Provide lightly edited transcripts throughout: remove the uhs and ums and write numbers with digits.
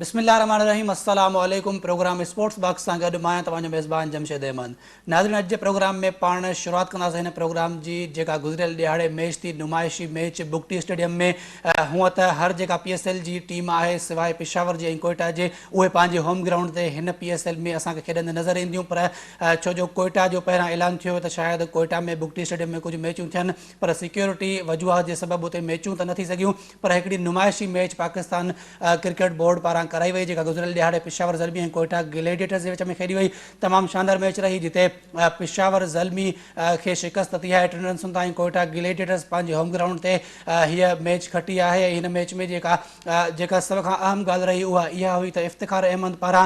बिस्मिल्लाहिर्रहमानिर्रहीम अस्सलामु अलैकुम। प्रोग्राम स्पोर्ट्स बॉक्स सां गॾु मां तव्हांजो मेज़बान जमशेद अहमद। नाज़रीन, अॼु जे प्रोग्राम में पाण शुरूआत कंदासीं हिन प्रोग्राम जी जेका गुज़िरियल ॾियारे मैच थी, नुमाइशी मैच बुगटी स्टेडियम में। हूअं त हर जेका PSL जी टीम आहे सवाइ पेशावर जे ऐं कोयटा जे, उहे पंहिंजे होम ग्राउंड ते हिन PSL में असांखे खेॾंदे नज़र ईंदियूं। पर छो जो कोयटा जो पहिरां ऐलान थियो त शायदि कोयटा में बुगटी स्टेडियम में कुझु मैचूं थियनि, पर सिक्योरिटी वजूहात जे सबबु उते मैचूं त न थी सघियूं। पर हिकिड़ी नुमाइशी मैच पाकिस्तान क्रिकेट बोर्ड पारां कराई वई, जेका गुज़िरियल ॾियारे पेशावर ज़ल्मी ऐं कोयटा ग्लेडिएटर्स जे विच में खेॾी वई। तमामु शानदार मैच रही, जिते पेशावर ज़ल्मी खे शिकस्त थी आहे 3 रन्सुनि ताईं। कोयटा ग्लेडिएटर्स पंहिंजे होम ग्राउंड ते हीअ मैच खटी आहे। हिन मैच में जेका सभ खां अहम ॻाल्हि रही उहा इहा हुई त इफ़्तिखार अहमद पारां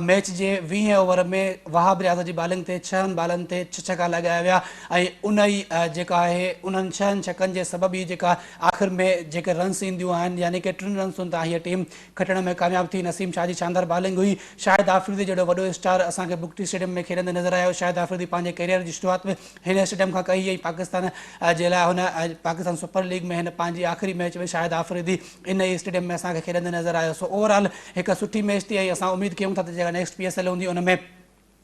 मैच जे 20 ओवर में वहाब रियाज़ जी बॉलिंग ते 6 बॉलनि ते 6 छक्का लॻाया विया ऐं उन ई जेका आहे उन्हनि 6 छक्कनि जे सबबु ई जेका आख़िर में जेके रन्स ईंदियूं आहिनि, यानी कि 3 रन्सुनि तां हीअ टीम खटण में कामयाब थी। नसीम शाह जी शानदार बॉलिंग हुई। शाहिद आफरीदी जहिड़ो वॾो स्टार असांखे बुगटी स्टेडियम में खेॾंदे नज़र आयो। शाहिद आफरीदी पंहिंजे कैरियर जी शुरूआत में हिन स्टेडियम खां कई ऐं पाकिस्तान जे लाइ हुन पाकिस्तान सुपर लीग में हिन पंहिंजी आख़िरी मैच में शाहिद आफरीदी इन ई स्टेडियम में असांखे खेॾंदे नज़र आयो। सो ओवरऑल हिकु सुठी मैच थी ऐं असां उमेद कयूं था त जेका नेक्स्ट PSL हूंदी उन में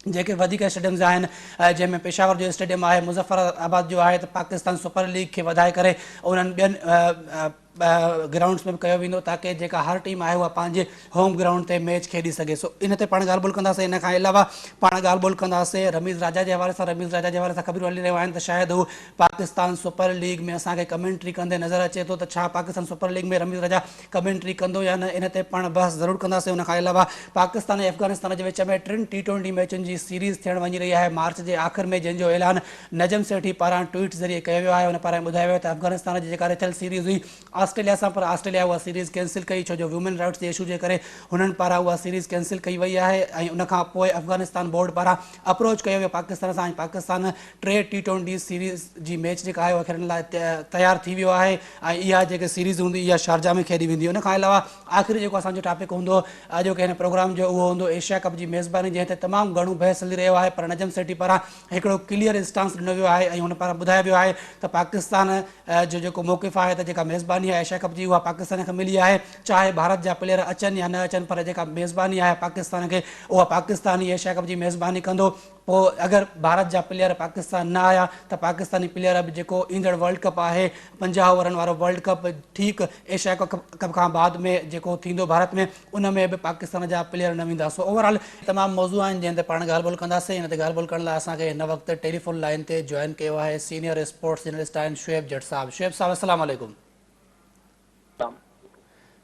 जेके वधीक स्टेडियम्स आहिनि, जंहिंमें पेशावर जो स्टेडियम आहे, मुज़फ़राबाद जो आहे, त पाकिस्तान सुपर लीग खे वधाए करे उन्हनि ॿियनि ग्राउंड्स में कयो वेंदो, ताकि जेका हर टीम आहे उहा पंहिंजे होम ग्राउंड ते मैच खेॾी सघे। सो इन ते पाण ॻाल्हि ॿोल कंदासीं। इन खां अलावा पाण ॻाल्हि ॿोल कंदासीं रमीज़ राजा जे हवाले सां। रमीज़ राजा जे हवाले सां ख़बरूं हली रहियूं आहिनि त शायदि हू पाकिस्तान सुपर लीग में असांखे कमेंट्री कंदे नज़र अचे थो। त छा पाकिस्तान सुपर लीग में रमीज़ राजा कमेंट्री कंदो या न, इन ते पाण बहस ज़रूरु कंदासीं। उन खां अलावा पाकिस्तान ऐं अफ़गानिस्तान जे विच में 3 T20 मैचुनि जी सीरीज़ थियण वञी रही आहे मार्च जे आख़िर में, जंहिंजो ऐलान नजम सेठी पारां ट्वीट ज़रिए कयो वियो आहे। उन पारां ॿुधायो वियो त अफ़गानिस्तान जी जेका रथियल सीरीज़ हुई ऑस्ट्रेलिया सां, पर ऑस्ट्रेलिया उहा सीरीज़ कैंसिल कई, छो जो ह्यूमन राइट्स जे इशू जे करे हुननि पारां उहा सीरीज़ कैंसिल कई वई आहे। ऐं उनखां पोइ अफ़गानिस्तान बोर्ड पारां अप्रोच कयो वियो पाकिस्तान सां, ऐं पाकिस्तान 3 T20 सीरीज़ जी मैच जेका आहे उहा खेॾण लाइ तयारु थी वियो आहे। ऐं इहा जेकी सीरीज़ हूंदी इहा शारजा में खेॾी वेंदी। उन खां अलावा आख़िरी जेको असांजो टॉपिक हूंदो अॼु के हिन प्रोग्राम जो, उहो हूंदो एशिया कप जी मेज़बानी, जंहिं ते तमामु घणो बहस हली रहियो आहे। पर नजम सेठी पारां हिकिड़ो क्लियर स्टांस ॾिनो वियो आहे ऐं हुन पारां ॿुधायो वियो आहे त पाकिस्तान जो जेको मौक़िफ़ आहे, त जेका मेज़बानी आहे एशिया कप जी उहा पाकिस्तान खे मिली आहे, चाहे भारत जा प्लेयर अचनि या न अचनि। पर जेका मेज़बानी आहे पाकिस्तान खे, उहा पाकिस्तान ई एशिया कप जी मेज़बानी कंदो। पोइ अगरि भारत जा प्लेयर पाकिस्तान न आया त पाकिस्तानी प्लेयर बि जेको ईंदड़ वर्ल्ड कप आहे 50 ओवरनि वारो वर्ल्ड कप, ठीकु एशिया कप खां बाद में जेको थींदो भारत में, उन में बि पाकिस्तान जा प्लेयर न वेंदा। सो ओवरऑल तमामु मौज़ू आहिनि जंहिं ते पाण ॻाल्हि ॿोल कंदासीं। हिन ते ॻाल्हि ॿोल करण लाइ असांखे हिन वक़्तु टेलीफोन लाइन ते जॉइन कयो आहे सीनियर स्पोर्ट्स जर्नलिस्ट आहिनि शुएब जट साहब। शुएब साहब अस्सलाम वालेकुम।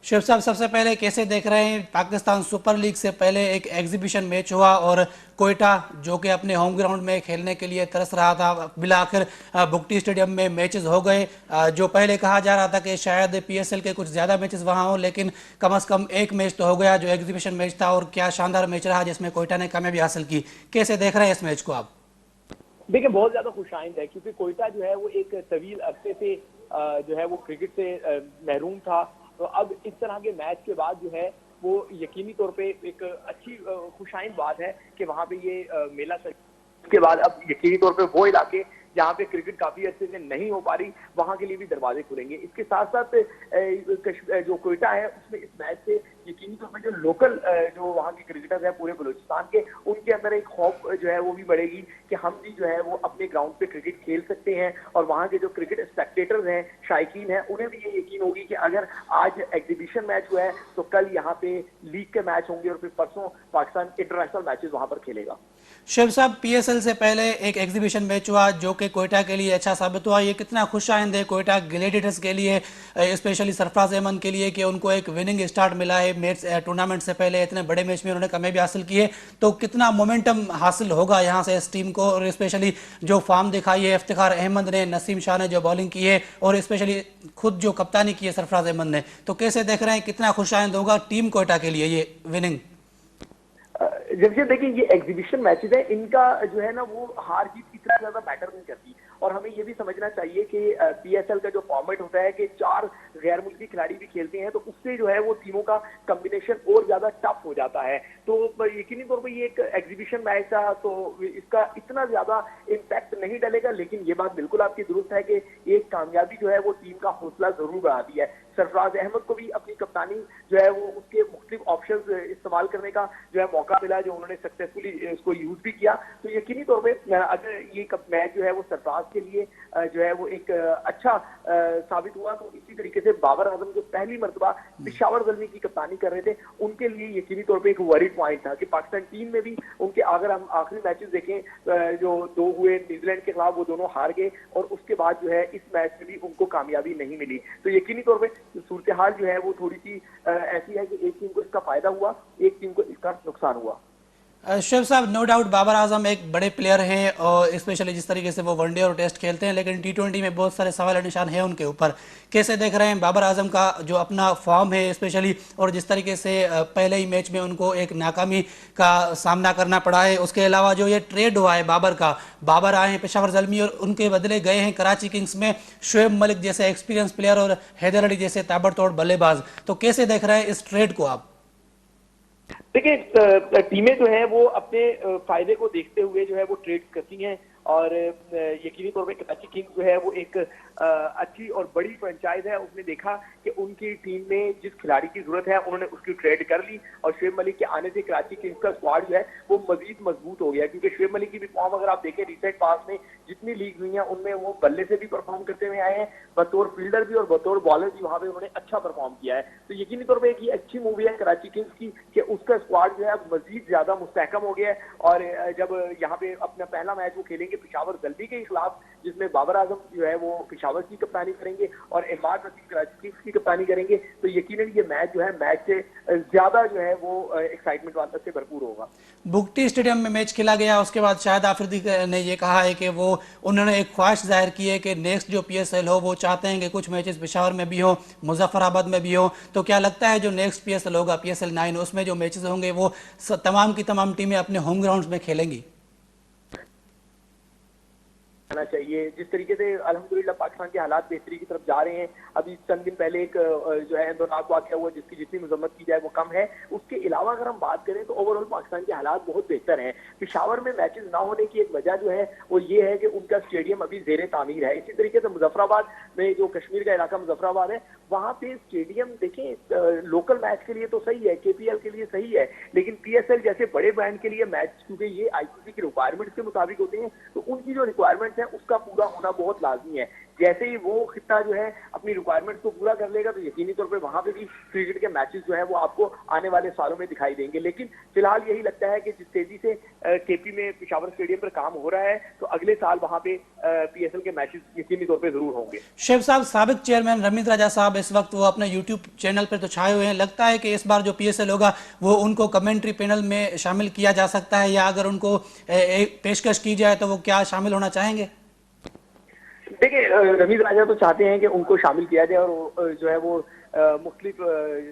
शुएब साहब, सबसे पहले कैसे देख रहे हैं, पाकिस्तान सुपर लीग से पहले एक एग्जीबिशन मैच हुआ और कोयटा जो कि अपने होम ग्राउंड में खेलने के लिए तरस रहा था, बिला आखिर बुगटी स्टेडियम में मैचेस हो गए। जो पहले कहा जा रहा था कि शायद PSL के कुछ ज़्यादा मैचेस वहाँ हो, लेकिन कम से कम एक मैच तो हो गया जो एग्जीबिशन मैच था, और क्या शानदार मैच रहा जिसमें कोयटा ने कामयाबी हासिल की। कैसे देख रहे हैं इस मैच को आप? देखिए, बहुत ज़्यादा खुशाइंद है, क्योंकि कोयटा जो है वो एक तवील अरसे से जो है वो क्रिकेट से महरूम था। तो अब इस तरह के मैच के बाद जो है वो यकीनी तौर पे एक अच्छी खुशाइंद बात है कि वहाँ पे ये मेला के बाद अब यकीनी तौर पे वो इलाके जहाँ पे क्रिकेट काफी अच्छे से नहीं हो पा रही, वहाँ के लिए भी दरवाजे खुलेंगे। इसके साथ साथ जो कोयटा है उसमें इस मैच से यकीनी तौर पर जो लोकल जो वहाँ के क्रिकेटर्स हैं पूरे बलूचिस्तान के, उनके अंदर एक खौफ जो है वो भी बढ़ेगी कि हम भी जो है वो अपने ग्राउंड पे क्रिकेट खेल सकते हैं। और वहाँ के जो क्रिकेट स्पेक्टेटर्स हैं, शायकीन हैं, उन्हें भी ये यकीन होगी कि अगर आज एग्जीबिशन मैच हुआ है तो कल यहाँ पे लीग के मैच होंगे और फिर परसों पाकिस्तान इंटरनेशनल मैचेस वहाँ पर खेलेगा। शुएब साहब, PSL से पहले एक एग्जीबिशन मैच हुआ जो कि कोयटा के लिए अच्छा साबित हुआ। ये कितना खुशाइंद है कोयटा ग्लेडिएटर्स के लिए, स्पेशली सरफराज अहमद के लिए, कि उनको एक विनिंग स्टार्ट मिला है मैच टूर्नामेंट से पहले। इतने बड़े मैच में उन्होंने कामयाबी हासिल की है, तो कितना मोमेंटम हासिल होगा यहाँ से इस टीम को, और स्पेशली जो फॉर्म दिखाई है इफ्तिखार अहमद ने, नसीम शाह ने जो बॉलिंग की है, और स्पेशली खुद जो कप्तानी की है सरफराज अहमद ने, तो कैसे देख रहे हैं कितना खुशाइंद होगा टीम कोयटा के लिए ये विनिंग? जैसे देखिए ये एग्जीबिशन मैचेस है, इनका जो है ना वो हार जीत इतना ज्यादा मैटर नहीं करती, और हमें ये भी समझना चाहिए कि पीएसएल का जो फॉर्मेट होता है कि 4 गैर मुल्की खिलाड़ी भी खेलते हैं, तो उससे जो है वो टीमों का कॉम्बिनेशन और ज्यादा टफ हो जाता है। तो यकीनी तौर पर ये एक एग्जीबिशन मैच था, तो इसका इतना ज्यादा इम्पैक्ट नहीं डलेगा, लेकिन ये बात बिल्कुल आपकी दुरुस्त है कि एक कामयाबी जो है वो टीम का हौसला जरूर बढ़ाती है। सरफराज अहमद को भी अपनी कप्तानी जो है वो उसके मुख्तलिफ ऑप्शंस इस्तेमाल करने का जो है मौका मिला, जो उन्होंने सक्सेसफुली इसको यूज भी किया। तो यकीनी तौर पे अगर ये मैच जो है वो सरफराज के लिए जो है वो एक अच्छा साबित हुआ, तो इसी तरीके से बाबर आजम जो पहली मरतबा पेशावर ज़ल्मी की कप्तानी कर रहे थे, उनके लिए यकीनी तौर पे एक वरीड पॉइंट था कि पाकिस्तान टीम में भी उनके, अगर हम आखिरी मैचेस देखें जो 2 हुए न्यूजीलैंड के खिलाफ, वो दोनों हार गए, और उसके बाद जो है इस मैच में भी उनको कामयाबी नहीं मिली। तो यकीनी तौर पे सूरत हाल जो है वो थोड़ी सी ऐसी है कि एक टीम को इसका फायदा हुआ, एक टीम को इसका नुकसान हुआ। शुएब साहब, नो डाउट बाबर आजम एक बड़े प्लेयर हैं, और स्पेशली जिस तरीके से वो वनडे और टेस्ट खेलते हैं, लेकिन टी20 में बहुत सारे सवाल निशान हैं उनके ऊपर। कैसे देख रहे हैं बाबर आजम का जो अपना फॉर्म है स्पेशली, और जिस तरीके से पहले ही मैच में उनको एक नाकामी का सामना करना पड़ा है, उसके अलावा जो ये ट्रेड हुआ है बाबर का, बाबर आए हैं पेशावर ज़ल्मी और उनके बदले गए हैं कराची किंग्स में शुएब मलिक जैसे एक्सपीरियंस प्लेयर और हैदर अली जैसे ताबड़तोड़ बल्लेबाज, तो कैसे देख रहे हैं इस ट्रेड को आप? देखिए टीमें जो है वो अपने फायदे को देखते हुए जो है वो ट्रेड करती हैं, और यकीनी तौर पे कराची किंग्स जो है वो एक अच्छी और बड़ी फ्रेंचाइज है। उसने देखा कि उनकी टीम में जिस खिलाड़ी की जरूरत है उन्होंने उसकी ट्रेड कर ली, और शुएब मलिक के आने से कराची किंग्स का स्क्वाड जो है वो मजीद मजबूत हो गया, क्योंकि शुएब मलिक की भी फॉर्म अगर आप देखें रिसेंट पास में जितनी लीग हुई है उनमें वो बल्ले से भी परफॉर्म करते हुए आए हैं, बतौर फील्डर भी और बतौर बॉलर भी वहां पे उन्होंने अच्छा परफॉर्म किया है। तो यकीनी तौर पर एक ये अच्छी मूवी है कराची किंग्स की कि उसका स्क्वाड जो है अब मजीद ज्यादा मुस्तहकम हो गया है, और जब यहाँ पे अपना पहला मैच वो खेलेंगे पेशावर ज़ल्मी के खिलाफ, जिसमें बाबर आजम जो है वो पेशावर की कप्तानी करेंगे और इमाद नसीम कराची किंग्स की कप्तानी करेंगे, तो यकीनन ये मैच जो है मैच से ज्यादा जो है वो एक्साइटमेंट वाला से भरपूर होगा। बुगटी स्टेडियम में मैच खेला गया, उसके बाद शाहिद आफरीदी ने ये कहा है कि वो उन्होंने एक ख्वाहिश जाहिर की है कि नेक्स्ट जो पीएसएल हो वो चाहते हैं कि कुछ मैचेस पेशावर में भी हो, मुजफ्फराबाद में भी हो। तो क्या लगता है जो नेक्स्ट पीएसएल होगा पीएसएल 9, उसमें जो मैचेस होंगे वो तमाम की तमाम टीमें अपने होम ग्राउंड में खेलेंगी? चाहिए जिस तरीके से अल्हम्दुलिल्लाह पाकिस्तान के हालात बेहतरी की तरफ जा रहे हैं। अभी चंद दिन पहले एक जो है इंदौनाक वाक़या हुआ जिसकी जितनी मजम्मत की जाए वो कम है। उसके अलावा अगर हम बात करें तो ओवरऑल पाकिस्तान के हालात बहुत बेहतर हैं। पेशावर में मैचेस ना होने की एक वजह जो है वो ये है कि उनका स्टेडियम अभी ज़ेरे तामीर है। इसी तरीके से मुजफ्फराबाद में जो कश्मीर का इलाका मुजफ्फराबाद है वहाँ पे स्टेडियम देखें लोकल मैच के लिए तो सही है, केपीएल के लिए सही है, लेकिन पीएसएल जैसे बड़े ब्रांड के लिए मैच क्योंकि ये आईसीसी की रिक्वायरमेंट्स के मुताबिक होते हैं तो उनकी जो रिक्वायरमेंट्स है उसका पूरा होना बहुत लाजमी है। जैसे ही वो खिता जो है अपनी रिक्वायरमेंट्स को पूरा कर लेगा तो यकीनी तौर पे वहां पे भी क्रिकेट के मैचेस जो है वो आपको आने वाले सालों में दिखाई देंगे। लेकिन फिलहाल यही लगता है कि जिस तेजी से केपी में पेशावर स्टेडियम पर काम हो रहा है तो अगले साल वहां पे पीएसएल के मैचेस यकीनी तौर पे जरूर होंगे। शुएब साहब, साबिक चेयरमैन रमीज राजा साहब इस वक्त वो अपने यूट्यूब चैनल पर तो छाए हुए हैं, लगता है कि इस बार जो पीएसएल होगा वो उनको कमेंट्री पैनल में शामिल किया जा सकता है, या अगर उनको पेशकश की जाए तो वो क्या शामिल होना चाहेंगे? देखिए रमीज राजा तो चाहते हैं कि उनको शामिल किया जाए और जो है वो मुख्तलिफ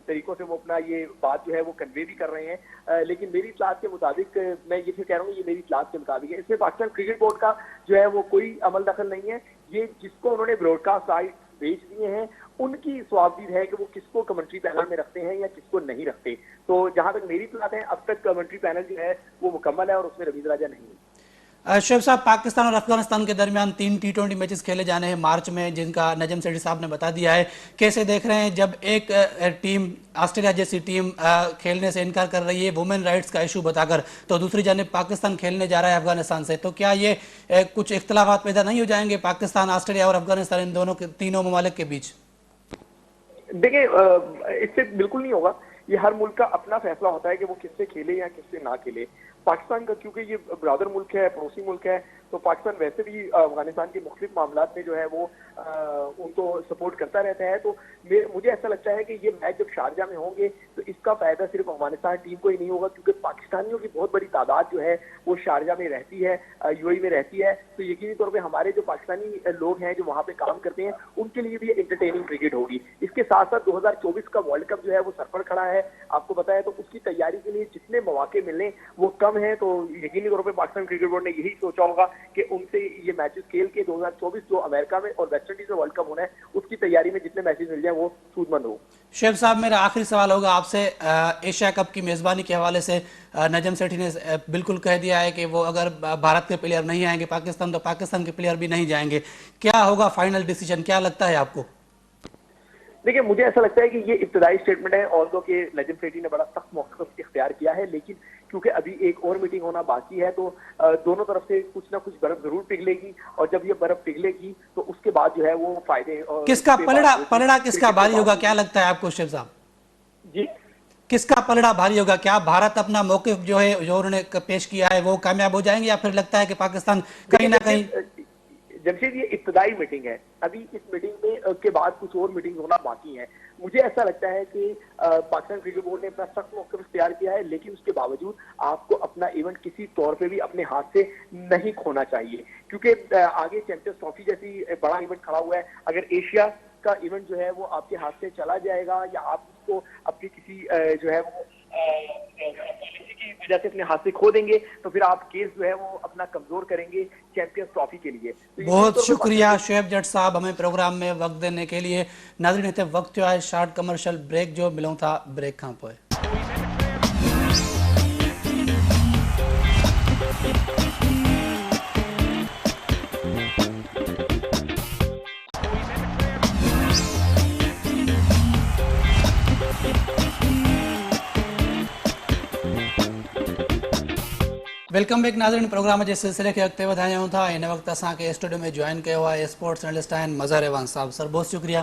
तरीकों से वो अपना ये बात जो है वो कन्वे भी कर रहे हैं। लेकिन मेरी इत्तलात के मुताबिक मैं ये कह रहा हूँ ये मेरी इत्तलात के मुताबिक है, इसमें पाकिस्तान क्रिकेट बोर्ड का जो है वो कोई अमल दखल नहीं है। ये जिसको उन्होंने ब्रॉडकास्ट राइट भेज दिए हैं उनकी स्वाबदीद है कि वो किसको कमेंट्री पैनल में रखते हैं या किसको नहीं रखते। तो जहां तक मेरी इत्तलात है अब तक कमेंट्री पैनल जो है वो मुकम्मल है और उसमें रमीज राजा नहीं है। शुएब साहब, पाकिस्तान और अफगानिस्तान के दरमियान 3 टी20 मैचेस खेले जाने हैं मार्च में, जिनका नजम सेठी साहब ने बता दिया है। कैसे देख रहे हैं जब एक टीम ऑस्ट्रेलिया जैसी टीम खेलने से इनकार कर रही है वुमेन राइट्स का इशू बताकर, तो दूसरी जानिब पाकिस्तान खेलने जा रहा है अफगानिस्तान से, तो क्या ये कुछ इख्तलाफात पैदा नहीं हो जाएंगे पाकिस्तान, ऑस्ट्रेलिया और अफगानिस्तान इन दोनों के तीनों ममालिक के बीच? देखिए इससे बिल्कुल नहीं होगा। ये हर मुल्क का अपना फैसला होता है कि वो किससे खेले या किससे ना खेले। पाकिस्तान का क्योंकि ये ब्रादर मुल्क है, पड़ोसी मुल्क है, तो पाकिस्तान वैसे भी अफगानिस्तान के मुख्तलिफ मामलात में जो है वो उनको सपोर्ट करता रहता है। तो मुझे ऐसा लगता है कि ये मैच जब शारजा में होंगे तो इसका फायदा सिर्फ अफगानिस्तान टीम को ही नहीं होगा, क्योंकि पाकिस्तानियों की बहुत बड़ी तादाद जो है वो शारजा में रहती है, यूएई में रहती है। तो यकीनी तौर पे हमारे जो पाकिस्तानी लोग हैं जो वहाँ पे काम करते हैं उनके लिए भी एंटरटेनिंग क्रिकेट होगी। इसके साथ साथ 2024 का वर्ल्ड कप जो है वो सर पर खड़ा है, आपको पता है, तो उसकी तैयारी के लिए जितने मौके मिलने वो कम है। तो यकीनी तौर पर पाकिस्तान क्रिकेट बोर्ड ने यही सोचा होगा कि उनसे ये मैचेस खेल के 2024 जो अमेरिका में और वेस्ट इंडीज में वर्ल्ड कप होना है उसकी तैयारी में जितने मैचेस मिल जाए वो सूदमंद हो। शेख साहब, मेरा आखिरी सवाल होगा आपसे। एशिया कप की मेज़बानी के हवाले से नजम सेठी ने बिल्कुल कह दिया है कि वो अगर भारत के प्लेयर नहीं आएंगे पाकिस्तान तो पाकिस्तान के प्लेयर भी नहीं जाएंगे। क्या होगा फाइनल डिसीजन, क्या लगता है आपको? देखिए, मुझे ऐसा लगता है कि ये इब्तदाई स्टेटमेंट है, ऑल्दो कि नजम सेठी ने बड़ा सख्त मौक़िफ़ इख्तियार किया है, लेकिन क्योंकि अभी एक और मीटिंग होना बाकी है तो दोनों तरफ से कुछ ना कुछ बर्फ जरूर पिघलेगी, और जब ये बर्फ पिघलेगी तो उसके बाद जो है वो फायदे किसका पलड़ा किसका भारी होगा, क्या लगता है आपको शेख साहब? जी, किसका पलड़ा भारी होगा? क्या भारत अपना मौक़िफ़ जो है जो उन्होंने पेश किया है वो कामयाब हो जाएंगे, या फिर लगता है कि पाकिस्तान कहीं ना कहीं? जमशेद, ये इब्तदाई मीटिंग है, अभी इस मीटिंग में के बाद कुछ और मीटिंग होना बाकी है। मुझे ऐसा लगता है कि पाकिस्तान क्रिकेट बोर्ड ने अपना सख्त मौक़िफ़ इख्तियार किया है, लेकिन उसके बावजूद आपको अपना इवेंट किसी तौर पे भी अपने हाथ से नहीं खोना चाहिए, क्योंकि आगे चैंपियंस ट्रॉफी जैसी बड़ा इवेंट खड़ा हुआ है। अगर एशिया का इवेंट जो है वो आपके हाथ से चला जाएगा या आप उसको अपनी किसी जो है वो पॉलिसी की वजह से अपने हाथ से खो देंगे तो फिर आप केस जो है वो अपना कमजोर करेंगे चैंपियंस ट्रॉफी के लिए। तो बहुत शुक्रिया शुएब जट साहब हमें प्रोग्राम में वक्त देने के लिए। नाज़रीन, हिते वक्त जो है शॉर्ट कमर्शियल ब्रेक जो मिलूं था ब्रेक खां पोइ। वेलकम बैक नाज़रीन, प्रोग्राम जे सिलसिले के अॻिते वधायूं था। इन वक्त असांखे स्टूडियो में ज्वाइन किया हुआ है स्पोर्ट्स एनालिस्ट हैं मज़हर एवान साहब। सर बहुत शुक्रिया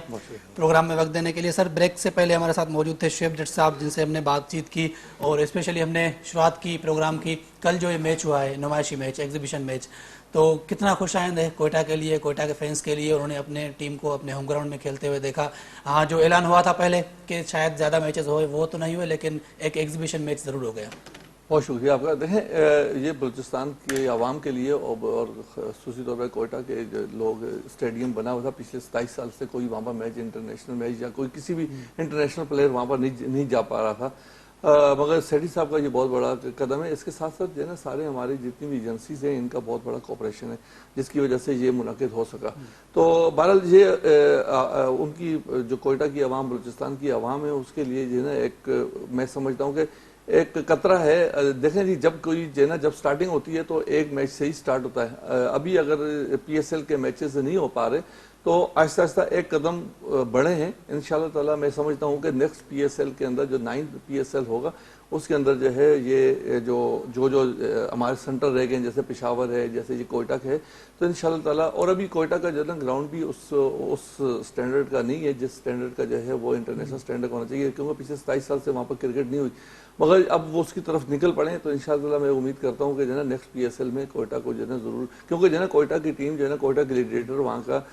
प्रोग्राम में वक्त देने के लिए। सर, ब्रेक से पहले हमारे साथ मौजूद थे शुएब जट साहब, जिनसे हमने बातचीत की और स्पेशली हमने शुरुआत की प्रोग्राम की। कल जो ये मैच हुआ है, नुमाइशी मैच, एग्जीबिशन मैच, तो कितना खुशाइंद है कोयटा के लिए, कोयटा के फैंस के लिए। उन्होंने अपने टीम को अपने होम ग्राउंड में खेलते हुए देखा। हाँ, जो ऐलान हुआ था पहले कि शायद ज़्यादा मैचेस हुए वो तो नहीं हुए, लेकिन एक एग्जीबिशन मैच ज़रूर हो गया। बहुत शुक्रिया आपका। देखें, ये बलूचिस्तान के आवाम के लिए और खसूसी तौर पर कोयटा के जो लोग, स्टेडियम बना हुआ था पिछले 27 साल से, कोई वहाँ पर मैच, इंटरनेशनल मैच या कोई किसी भी इंटरनेशनल प्लेयर वहाँ पर नहीं जा पा रहा था। मगर सेठी साहब का ये बहुत बड़ा कदम है। इसके साथ साथ जो है ना सारे हमारी जितनी भी एजेंसीज हैं इनका बहुत बड़ा कोऑपरेशन है, जिसकी वजह से ये मुनाकिद हो सका। तो बहरहाल ये उनकी जो कोयटा की आवाम, बलूचिस्तान की आवाम है, उसके लिए जो है ना एक, मैं समझता हूँ कि एक कतरा है। देखें जी, जब कोई जो है ना जब स्टार्टिंग होती है तो एक मैच से ही स्टार्ट होता है। अभी अगर पीएसएल के मैचेस नहीं हो पा रहे तो आहिस्ता आहिस्ता एक कदम बढ़े हैं। इंशाल्लाह ताला मैं समझता हूँ कि नेक्स्ट पीएसएल के अंदर जो 9th पीएसएल होगा उसके अंदर जो है ये जो हमारे सेंटर रह गए, जैसे पेशावर है, जैसे ये कोयटा के है, तो इंशाल्लाह ताला। और अभी कोयटा का जो है ना ग्राउंड भी उस स्टैंडर्ड का नहीं है जिस स्टैंडर्ड का जो है वो इंटरनेशनल स्टैंडर्ड होना चाहिए, क्योंकि पिछले 27 साल से वहाँ पर क्रिकेट नहीं हुई। मगर अब वो उसकी तरफ निकल पड़े तो इंशाल्लाह मैं उम्मीद करता हूँ कि जो है ना नेक्स्ट पीएसएल में कोयटा को जो है ना ज़रूर, क्योंकि जो है ना कोयटा की टीम जो है ना, कोयटा ग्लैडिएटर वहाँ का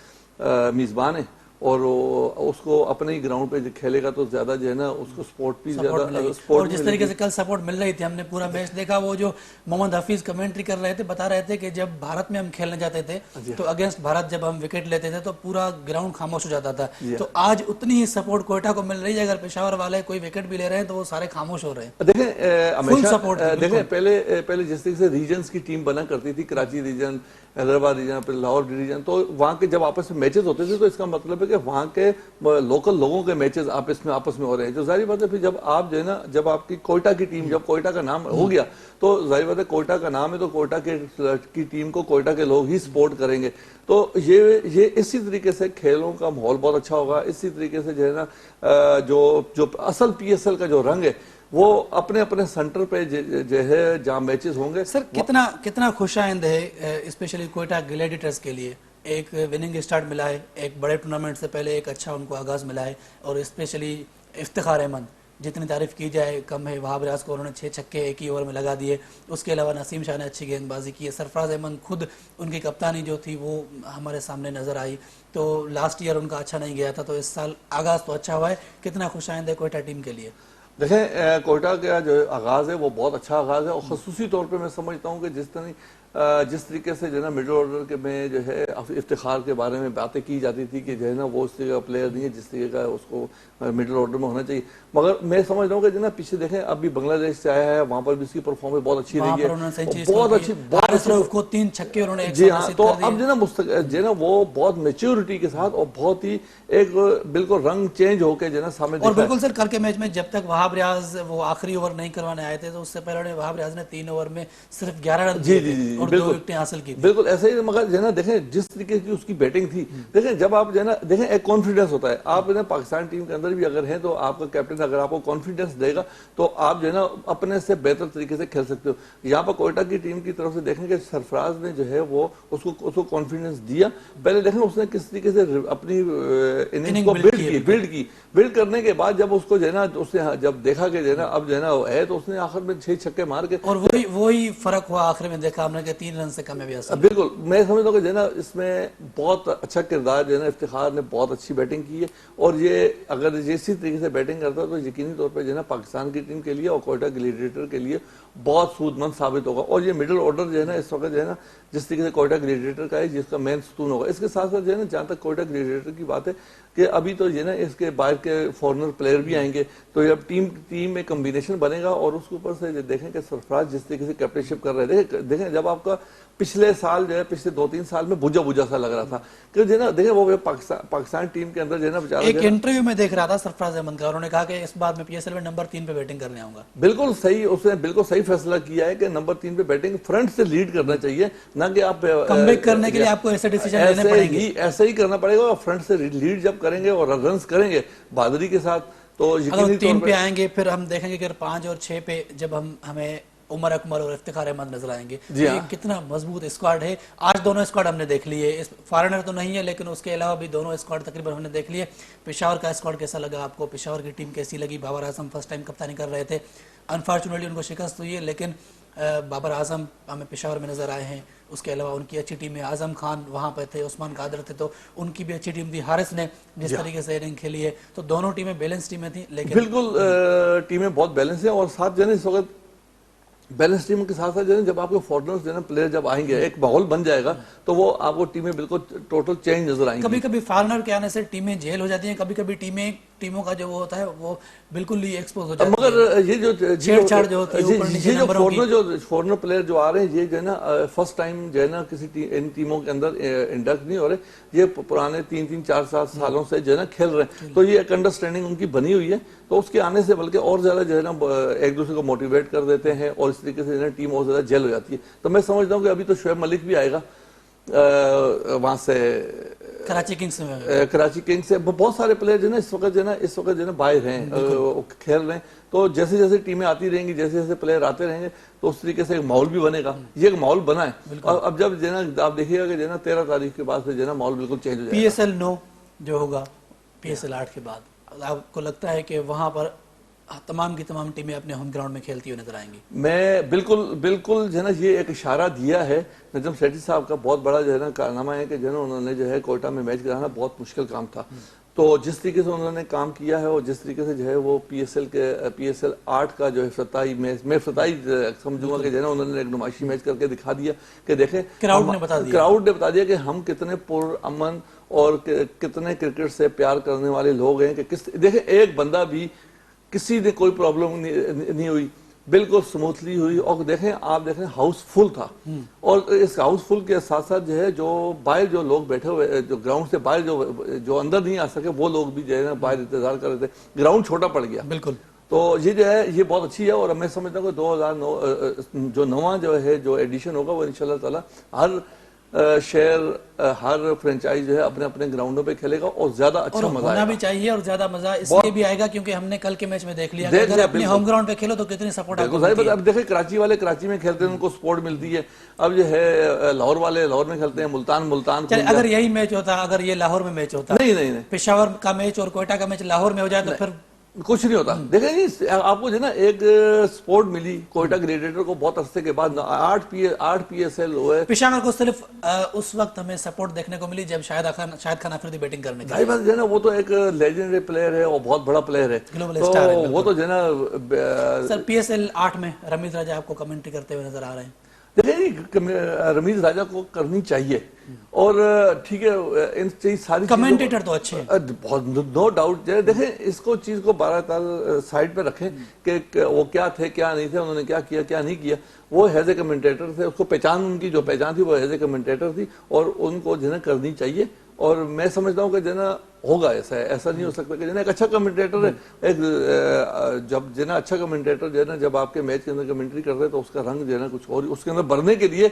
मेज़बान है और उसको अपने ही ग्राउंड पे खेलेगा तो ज्यादा जो है ना उसको सपोर्ट भी ज्यादा सपोर्ट। और जिस तरीके से कल सपोर्ट मिल रही थी, हमने पूरा मैच देखा। वो जो मोहम्मद हफीज कमेंट्री कर रहे थे, बता रहे थे कि जब भारत में हम खेलने जाते थे तो अगेंस्ट भारत जब हम विकेट लेते थे तो पूरा ग्राउंड खामोश हो जाता था। तो आज उतनी ही सपोर्ट कोयटा को मिल रही है। अगर पेशावर वाले कोई विकेट भी ले रहे हैं तो वो सारे खामोश हो रहे हैं। देखें हमेशा देखें पहले जिस तरीके से रीजन्स की टीम बना करती थी, कराची रीजन, हैदराबाद रीजन, फिर लाहौर रीजन, तो वहाँ के जब आपस में मैचेस होते थे तो इसका मतलब है कि वहाँ के लोकल लोगों के मैचेस आपस में हो रहे हैं। जो जाहिर बात है फिर जब आप जो है ना, जब आपकी कोयटा की टीम, जब कोयटा का नाम हो गया तो जाहिर बात है कोयटा का नाम है तो कोयटा की टीम को कोयटा के लोग ही सपोर्ट करेंगे। तो ये इसी तरीके से खेलों का माहौल बहुत अच्छा होगा। इसी तरीके से जो है ना जो असल पीएसएल का जो रंग है वो अपने अपने सेंटर पे जो है जहाँ मैचेस होंगे। सर, कितना खुशाइंद है स्पेशली कोयटा ग्लैडिएटर्स के लिए। एक विनिंग स्टार्ट मिला है, एक बड़े टूर्नामेंट से पहले एक अच्छा उनको आगाज मिला है, और स्पेशली इफ्तिखार अहमद جتنی تعریف کی جائے کم ہے. وہاب ریاض کو انہوں نے 6 چھکے ایک ہی اوور میں لگا دیے. اس کے علاوہ نسیم شاہ نے اچھی گیند بازی کی ہے. سرفراز احمد خود ان کی کپتانی جو تھی وہ ہمارے سامنے نظر آئی. تو لاسٹ ایئر ان کا اچھا نہیں گیا تھا, تو اس سال آغاز تو اچھا ہوا ہے. کتنا خوش آئند ہے کوئٹہ ٹیم کے لیے؟ دیکھیں کوئٹہ کا جو آغاز ہے وہ بہت اچھا آغاز ہے, اور خصوصی طور پہ میں سمجھتا ہوں کہ جس طریقے سے جو ہے نا مڈل آرڈر کے میں جو ہے افتخار کے بارے میں باتیں کی جاتی تھی کہ جو ہے نا وہ اس طریقے کا پلیئر نہیں ہے جس طریقے کا اس کو مڈل آرڈر میں ہونا چاہیے. مگر میں سمجھ رہا ہوں کہ جو ہے نا پیچھے دیکھیں ابھی بنگلہ دیش سے آیا ہے, وہاں پر بھی اس کی پرفارمنس بہت اچھی رہی ہے, بہت اچھی, کو 3 چھکے انہوں نے جی ہاں. تو اب جو ہے نا وہ بہت میچیورٹی کے ساتھ اور بہت ہی ایک بالکل رنگ چینج ہو کے جو ہے نا سامنے اور بالکل سر کل کے میچ میں جب تک وہاب ریاض وہ آخری اوور نہیں کروانے آئے تھے تو اس سے پہلے وہاب ریاض نے 3 اوور میں صرف 11 رن دیے تھے اور 2 وکٹیں حاصل کی. بالکل ایسا ہی. مگر جو ہے نا دیکھیں جس طریقے کی اس کی بیٹنگ تھی, دیکھیں جب آپ جو ہے نا دیکھیں ایک کانفیڈنس ہوتا ہے. آپ جو ہے پاکستان ٹیم کے اندر بھی اگر ہیں تو آپ کا کیپٹن اگر آپ کو کانفیڈنس دے گا تو آپ جو ہے نا اپنے سے بہتر طریقے سے کھیل سکتے ہو. یہاں پر کوئٹہ کی ٹیم کی طرف سے دیکھیں کہ سرفراز نے جو ہے وہ اس کو کانفیڈنس دیا. پہلے دیکھیں اس نے کس طریقے سے اپنی اننگز کو بلڈ کرنے کے بعد جب اس کو جو ہے نا اس نے جب دیکھا کہ جو ہے نا اب جو ہے نا ہے تو اس نے آخر میں 6 چھکے مار کے, اور وہی فرق ہوا آخر میں دیکھا ہم نے کہ 3 رن سے کم ہے. بالکل میں سمجھتا ہوں کہ جو ہے نا اس میں بہت اچھا کردار جو ہے نا افتخار نے بہت اچھی بیٹنگ کی ہے, اور یہ اگر اسی طریقے سے بیٹنگ کرتا ہے تو یقینی طور پہ جو ہے نا پاکستان کی ٹیم کے لیے اور کوئٹہ گلیڈیٹر کے لیے بہت سود مند ثابت ہوگا. اور یہ مڈل آرڈر جو ہے نا اس وقت جو ہے نا جس طریقے سے کوئٹہ گلیڈیٹر کا ہے جس کا مین ستون ہوگا. اس کے ساتھ ساتھ جو ہے نا جہاں تک کوئٹہ گلیڈیٹر کی بات ہے کہ ابھی تو جو ہے نا اس کے باہر کے فارنر پلیئر بھی آئیں گے, تو جب ٹیم میں کمبینیشن بنے گا اور اس کے اوپر سے دیکھیں کہ سرفراز جس طریقے سے کیپٹنشپ کر رہے تھے, دیکھیں جب آپ کا پچھلے سال جو ہے پچھلے 2-3 سال میں بجھا سا لگ رہا تھا کہ جو ہے نا دیکھیں وہ پاکستان ٹیم کے اندر جو ہے نا بیچارہ ایک انٹرویو میں دیکھ رہا تھا سرفراز احمد کا, انہوں نے کہا کہ اس بار میں پی ایس ایل میں نمبر 3 پہ بیٹنگ کرنے آؤں گا. بالکل صحیح, اس نے بالکل صحیح فیصلہ کیا ہے کہ نمبر 3 پہ بیٹنگ فرنٹ سے لیڈ کرنا چاہیے, نہ کہ آپ کم بیک کرنے کے لیے آپ کو ایسے ڈیسیژن لینے پڑیں گے. ایسا ہی کرنا پڑے گا, فرنٹ سے لیڈ جب کریں گے اور رنز کریں گے بہادری کے ساتھ تو اگر 3 پہ آئیں گے پھر ہم دیکھیں گے کہ 5 اور 6 پہ جب ہمیں عمر اکمل اور افتخار احمد نظر آئیں گے. کتنا مضبوط اسکواڈ ہے. آج دونوں اسکواڈ ہم نے دیکھ لیے, فارنر تو نہیں ہے لیکن اس کے علاوہ بھی دونوں اسکواڈ تقریباً ہم نے دیکھ لیے. پشاور کا اسکواڈ کیسا لگا آپ کو؟ پشاور کی ٹیم کیسی لگی؟ بابر اعظم فرسٹ ٹائم کپتانی کر رہے تھے, انفارچونیٹلی ان کو شکست ہوئی ہے, لیکن بابر اعظم ہمیں پشاور میں نظر آئے ہیں. اس کے علاوہ ان کی اچھی ٹیم ہے, اعظم خان وہاں پہ تھے, عثمان قادر تھے, تو ان کی بھی اچھی ٹیم تھی. حارث نے جس طریقے سے اننگ کھیلی ہے, تو دونوں ٹیمیں بیلنس ٹیمیں تھیں. لیکن بالکل ٹیمیں بہت بیلنس ہیں, اور ساتھ جو ہے اس وقت بیلنس ٹیم کے ساتھ ساتھ جو ہے جب آپ کے فارنرز جو ہے نا پلیئر جب آئیں گے ایک ماحول بن جائے گا تو وہ آپ کو ٹیمیں بالکل ٹوٹل چینج نظر آئیں گی. کبھی کبھی فارنر کے آنے سے ٹیمیں جیل ہو جاتی ہیں, کبھی کبھی ٹیموں کا جو ہوتا ہے وہ بالکل ہی ایکسپوز ہو جاتی ہے. مگر یہ جو فارنر پلیئر جو آ رہے ہیں یہ جو ہے نا فرسٹ ٹائم جو ہے نا کسی ان ٹیموں کے اندر انڈکٹ نہیں ہو رہے, یہ پرانے 3-4 سالوں سے جو ہے نا کھیل رہے ہیں, تو یہ ایک انڈرسٹینڈنگ ان کی بنی ہوئی ہے. تو اس کے آنے سے بلکہ اور زیادہ جو ہے نا ایک دوسرے کو موٹیویٹ کر دیتے ہیں, اور اس طریقے سے ٹیم اور زیادہ جیل ہو جاتی ہے. تو میں سمجھتا ہوں کہ ابھی تو شعیب ملک بھی آئے گا وہاں سے کراچی کنگز سے, بہت سارے پلیئر جو ہے نا اس وقت جو ہے نا باہر ہیں کھیل رہے ہیں. تو جیسے جیسے ٹیمیں آتی رہیں گی, جیسے جیسے پلیئر آتے رہیں گے, تو اس طریقے سے ایک ماحول بھی بنے گا. یہ ایک ماحول بنا ہے, اور اب جب جو ہے نا آپ دیکھیے گا کہ جو ہے نا 13 تاریخ کے بعد سے جو ہے نا ماحول بالکل چینج ہو جائے گا. پی ایس ایل 9 جو ہوگا, پی ایس ایل 8 کے بعد آپ کو لگتا ہے کہ وہاں پر تمام کی تمام ٹیمیں اپنے ہوم گراؤنڈ میں کھیلتی ہوئی نظر آئیں گی؟ میں بالکل جو ہے نا یہ ایک اشارہ دیا ہے نجم سیٹھی صاحب کا, بہت بڑا جو ہے نا کارنامہ ہے کہ جو ہے نا انہوں نے جو ہے کوئٹہ میں میچ کرانا بہت مشکل کام تھا. تو جس طریقے سے انہوں نے کام کیا ہے, اور جس طریقے سے جو ہے وہ پی ایس ایل 8 کا جو ہے افتتاحی میچ, میں افتتاحی سمجھوں گا کہ جو ہے نا انہوں نے ایک نمائشی میچ کر کے دکھا دیا کہ دیکھیں کراؤڈ نے بتا دیا کہ ہم کتنے پرامن اور کتنے کرکٹ سے پیار کرنے والے لوگ ہیں. کہ دیکھیں ایک بندہ بھی کسی نے کوئی پرابلم نہیں ہوئی, بالکل سموتھلی ہوئی. اور دیکھیں آپ دیکھیں ہاؤس فل تھا, اور اس ہاؤس فل کے ساتھ ساتھ جو ہے جو باہر جو لوگ بیٹھے ہوئے, جو گراؤنڈ سے باہر جو اندر نہیں آ سکے, وہ لوگ بھی جو ہے نا باہر انتظار کر رہے تھے. گراؤنڈ چھوٹا پڑ گیا بالکل. تو یہ جو ہے یہ بہت اچھی ہے, اور میں سمجھتا ہوں کہ 2009 جو نواں جو ہے جو ایڈیشن ہوگا وہ انشاءاللہ تعالی ہر شہر ہر فرنچائز جو ہے اپنے اپنے گراؤنڈوں پہ کھیلے گا, اور زیادہ اچھا مزہ ہونا بھی چاہیے. اور زیادہ مزہ اس لیے بھی آئے گا کیونکہ ہم نے کل کے میچ میں دیکھ لیا اگر اپنے ہوم گراؤنڈ پہ کھیلو تو کتنی سپورٹ آپ کو ملتی ہے. اب دیکھیں کراچی والے کراچی میں کھیلتے ہیں, ان کو سپورٹ ملتی ہے. اب جو ہے لاہور والے لاہور میں کھیلتے ہیں, ملتان اگر یہی میچ ہوتا, اگر یہ لاہور میں میچ ہوتا, نہیں پشاور کا میچ اور کوئٹہ کا میچ لاہور میں ہو جائے تو پھر کچھ نہیں ہوتا. دیکھیں جی آپ کو جو ہے نا ایک سپورٹ ملی کوئٹہ گریڈیٹر کو بہت عرصے کے بعد 8 پی ایس ایل ہوئے. پشاور کو صرف اس وقت ہمیں سپورٹ دیکھنے کو ملی جب شاہد خان افریدی بیٹنگ کرنے کی. ظاہر بات جو ہے نا وہ تو ایک لیجنڈری پلیئر ہے اور بہت بڑا پلیئر ہے, گلوبل تو اسٹار ہے. وہ تو جو ہے نا سر پی ایس ایل 8 میں رمیز راجہ آپ کو کمنٹری کرتے ہوئے نظر آ رہے ہیں. دیکھیں رمیز راجہ کو کرنی چاہیے, اور ٹھیک ہے ان ساری کمنٹیٹر تو اچھے ہیں بہت, نو ڈاؤٹ. دیکھیں اس کو چیز کو 12 سائڈ پہ رکھیں کہ وہ کیا تھے کیا نہیں تھے, انہوں نے کیا کیا کیا نہیں کیا. وہ ایز اے کمنٹیٹر تھے, اس کو پہچان ان کی جو پہچان تھی وہ ایز اے کمنٹیٹر تھی, اور ان کو جو ہے نا کرنی چاہیے. اور میں سمجھتا ہوں کہ جو ہے نا ہوگا ایسا نہیں ہو سکتا کہ جو ہے نا ایک اچھا کمنٹیٹر ہے, ایک جب جو ہے نا اچھا کمنٹیٹر جو ہے نا جب آپ کے میچ کے اندر کمنٹری کرتے ہیں تو اس کا رنگ جو ہے نا کچھ اور, اس کے اندر بھرنے کے لیے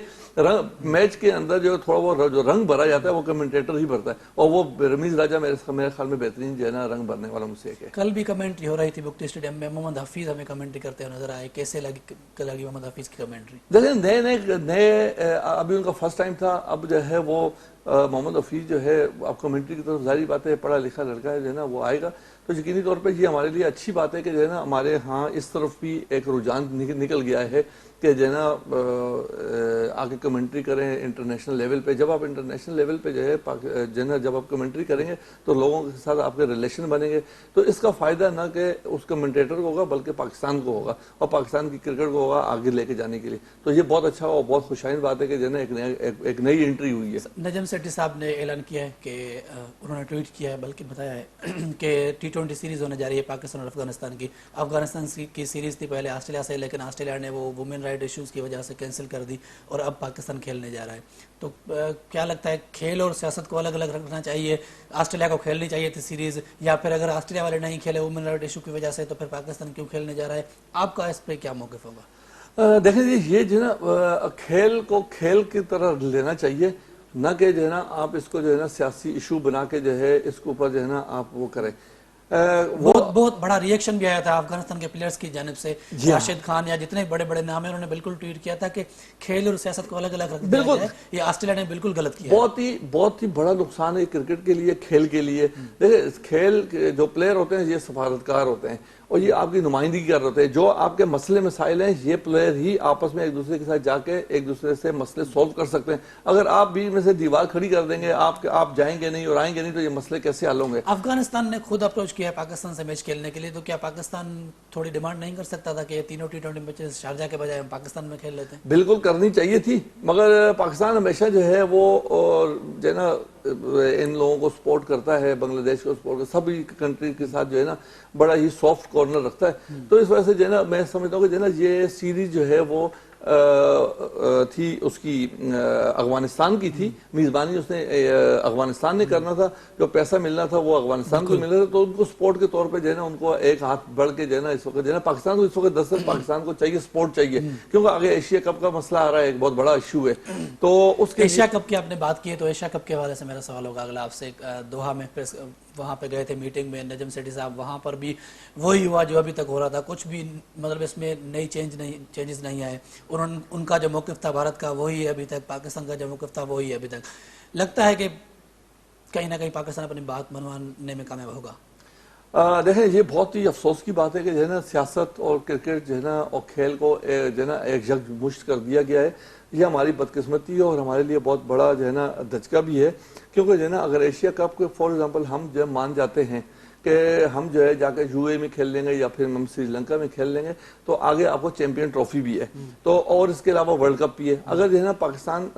میچ کے اندر جو تھوڑا وہ جو رنگ بھرا جاتا ہے وہ کمنٹیٹر ہی بھرتا ہے, اور وہ رمیز راجہ میرے خیال میں بہترین جو ہے نا رنگ بھرنے والا مجھ سے ایک ہے. کل بھی کمنٹری ہو رہی تھی بکٹی اسٹیڈیم میں, محمد حفیظ ہمیں کمنٹری کرتے ہوئے نظر آئے, کیسے لگی محمد حفیظ کی کمنٹری؟ دیکھیں نئے ابھی ان کا فرسٹ ٹائم تھا, اب جو ہے وہ محمد حفیظ جو ہے اب کمنٹری کی طرف ظاہری بات ہے, پڑھا لکھا لڑکا ہے جو ہے نا وہ آئے گا, تو یقینی طور پہ یہ ہمارے لیے اچھی بات ہے کہ جو ہے نا ہمارے ہاں اس طرف بھی ایک رجحان نکل گیا ہے کہ جو ہے نا آگے کمنٹری کریں انٹرنیشنل لیول پہ. جب آپ انٹرنیشنل لیول پہ جو ہے نا جب آپ کمنٹری کریں گے تو لوگوں کے ساتھ آپ کے ریلیشن بنیں گے, تو اس کا فائدہ نہ کہ اس کمنٹیٹر کو ہوگا بلکہ پاکستان کو ہوگا, اور پاکستان کی کرکٹ کو ہوگا آگے لے کے جانے کے لیے. تو یہ بہت اچھا اور بہت خوشائن بات ہے کہ جو ہے نا ایک نئی انٹری ہوئی ہے. نجم سیٹھی صاحب نے اعلان کیا ہے کہ انہوں نے ٹویٹ کیا ہے بلکہ بتایا ہے کہ T20 سیریز ہونے جا رہی ہے پاکستان اور افغانستان کی. افغانستان کی سیریز تھی پہلے آسٹریلیا سے, لیکن آسٹریلیا نے وہ وومن رائٹ ایشوز کی وجہ سے کینسل کر دی, اور اب پاکستان کھیلنے جا رہا ہے. تو کیا لگتا ہے کھیل اور سیاست کو الگ الگ رکھنا چاہیے؟ آسٹریلیا کو کھیلنی چاہیے تھی سیریز, یا پھر اگر آسٹریلیا والے نہیں کھیلے وومن رائٹ ایشو کی وجہ سے تو پھر پاکستان کیوں کھیلنے جا رہا ہے؟ آپ کا اس پہ کیا موقف ہوگا؟ دیکھیں جی یہ جو ہے نا کھیل کو کھیل کی طرح لینا چاہیے, نہ کہ جو ہے نا آپ اس کو جو ہے نا سیاسی ایشو بنا کے جو ہے اس کے اوپر جو ہے نا آپ وہ کریں. بہت بڑا ریئیکشن بھی آیا تھا افغانستان کے پلیئرز کی جانب سے. راشد خان یا جتنے بڑے بڑے نام ہیں انہوں نے بالکل ٹویٹ کیا تھا کہ کھیل اور سیاست کو الگ الگ رکھ دیا جائے, یہ آسٹریلیا نے بالکل غلط کیا. بہت ہی بڑا نقصان ہے کرکٹ کے لیے, کھیل کے لیے. دیکھیں کھیل جو پلیئر ہوتے ہیں یہ سفارتکار ہوتے ہیں, اور یہ آپ کی نمائندگی کر رہے ہوتے ہیں. جو آپ کے مسئلے مسائل ہیں یہ پلیئر ہی آپس میں ایک دوسرے کے ساتھ جا کے ایک دوسرے سے مسئلے سولو کر سکتے ہیں. اگر آپ بیچ میں سے دیوار کھڑی کر دیں گے, آپ جائیں گے نہیں اور آئیں گے نہیں, تو یہ مسئلے کیسے حل ہوں گے؟ افغانستان نے خود اپروچ کیا ہے پاکستان سے میچ کھیلنے کے لیے, تو کیا پاکستان تھوڑی ڈیمانڈ نہیں کر سکتا تھا کہ یہ تینوں T20 میچز شارجہ کے بجائے ہم پاکستان میں کھیل لیتے ہیں؟ بالکل کرنی چاہیے تھی, مگر پاکستان ہمیشہ جو ہے وہ جو ہے نا ان لوگوں کو سپورٹ کرتا ہے, بنگلہ دیش کو سپورٹ کرتا ہے, سبھی کنٹری کے ساتھ جو ہے نا بڑا ہی سافٹ کارنر رکھتا ہے. تو اس وجہ سے جو ہے نا میں سمجھتا ہوں کہ جو ہے نا یہ سیریز جو ہے وہ تھی اس کی افغانستان کی تھی, میزبانی اس نے افغانستان نے کرنا تھا, جو پیسہ ملنا تھا وہ افغانستان کو ملنا تھا. تو ان کو سپورٹ کے طور پہ جو ہے نا ان کو ایک ہاتھ بڑھ کے جو ہے نا اس وقت جو ہے نا پاکستان کو اس وقت دراصل پاکستان کو چاہیے سپورٹ چاہیے, کیونکہ آگے ایشیا کپ کا مسئلہ آ رہا ہے, ایک بہت بڑا ایشو ہے. تو اس کے ایشیا کپ کی آپ نے بات کی ہے, تو ایشیا کپ کے حوالے سے میرا سوال ہوگا اگلا آپ سے. دوحہ میں وہاں پہ گئے تھے میٹنگ میں نجم سیٹھی صاحب, وہاں پر بھی وہی ہوا جو ابھی تک ہو رہا تھا, کچھ بھی مطلب اس میں نئی چینجز نہیں آئے. ان کا جو موقف تھا بھارت کا وہی ہے ابھی تک, پاکستان کا جو موقف تھا وہی ہے ابھی تک. لگتا ہے کہ کہیں نہ کہیں پاکستان اپنی بات منوانے میں کامیاب ہوگا. دیکھیں یہ بہت ہی افسوس کی بات ہے کہ جو ہے نا سیاست اور کرکٹ جو ہے نا اور کھیل کو جو ہے نا ایک جگ مشت کر دیا گیا ہے. یہ ہماری بدقسمتی ہے اور ہمارے لیے بہت بڑا جو ہے نا دھچکا بھی ہے, کیونکہ جو ہے نا اگر ایشیا کپ کے فار ایگزامپل ہم جو مان جاتے ہیں کہ ہم جو ہے جا کے UAE میں کھیل لیں گے یا پھر ہم سری لنکا میں کھیل لیں گے, تو آگے آپ کو چیمپئن ٹرافی بھی ہے, تو اور اس کے علاوہ ورلڈ کپ بھی ہے. اگر جو ہے نا پاکستان